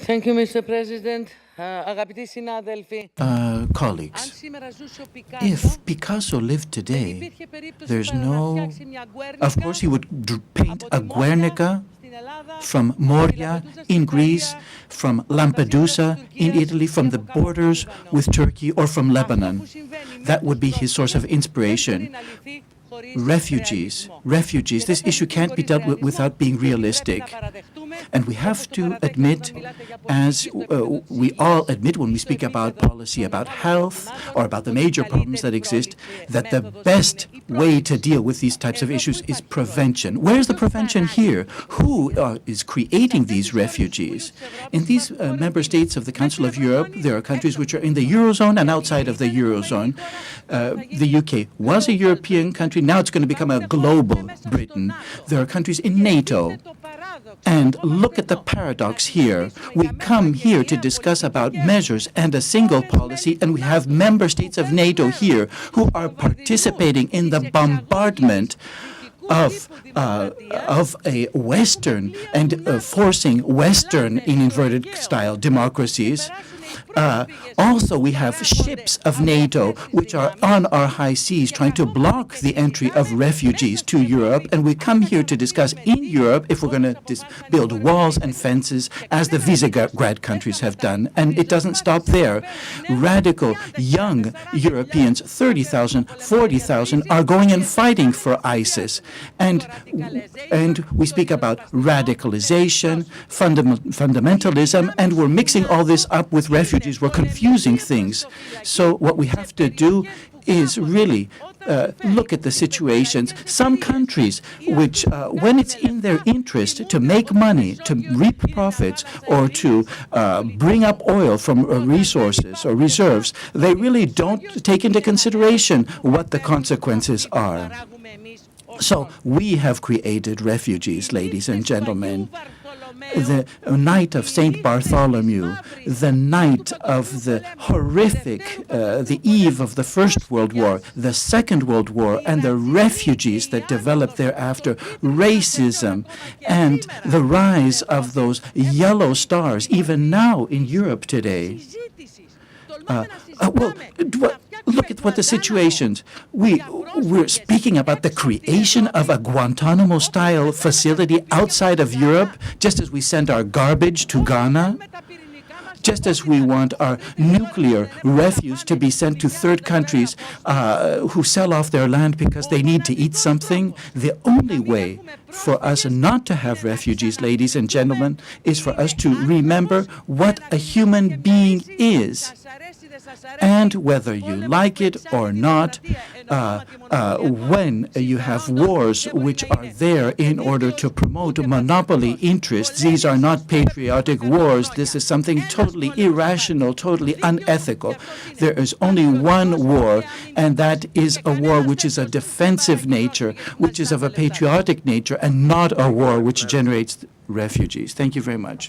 Thank you, Mr. President. Colleagues, if Picasso lived today, there's no... Of course, he would paint a Guernica from Moria in Greece, from Lampedusa in Italy, from the borders with Turkey, or from Lebanon. That would be his source of inspiration. Refugees, this issue can't be dealt with without being realistic. And we have to admit, as we all admit when we speak about policy, about health, or about the major problems that exist, that the best way to deal with these types of issues is prevention. Where's the prevention here? Who is creating these refugees? In these member states of the Council of Europe, there are countries which are in the Eurozone and outside of the Eurozone. The UK was a European country, now it's going to become a global Britain. There are countries in NATO. And look at the paradox here. We come here to discuss about measures and a single policy, and we have member states of NATO here who are participating in the bombardment of a Western and forcing Western, in inverted style, democracies. Also, we have ships of NATO which are on our high seas trying to block the entry of refugees to Europe, and we come here to discuss in Europe if we're going to build walls and fences as the Visegrad countries have done. And it doesn't stop there. Radical young Europeans, 30,000, 40,000, are going and fighting for ISIS. And we speak about radicalization, fundamentalism, and we're mixing all this up with refugees. We're confusing things. So what we have to do is really look at the situations. Some countries which, when it's in their interest to make money, to reap profits, or to bring up oil from resources or reserves, they really don't take into consideration what the consequences are. So we have created refugees, ladies and gentlemen. The night of St. Bartholomew, the night of the horrific, the eve of the First World War, the Second World War, and the refugees that developed thereafter, racism, and the rise of those yellow stars, even now in Europe today. Look at what the situations. We're speaking about the creation of a Guantanamo-style facility outside of Europe, just as we send our garbage to Ghana, just as we want our nuclear refuse to be sent to third countries who sell off their land because they need to eat something. The only way for us not to have refugees, ladies and gentlemen, is for us to remember what a human being is. And whether you like it or not, when you have wars which are there in order to promote monopoly interests, these are not patriotic wars. This is something totally irrational, totally unethical. There is only one war, and that is a war which is a defensive nature, which is of a patriotic nature, and not a war which generates refugees. Thank you very much.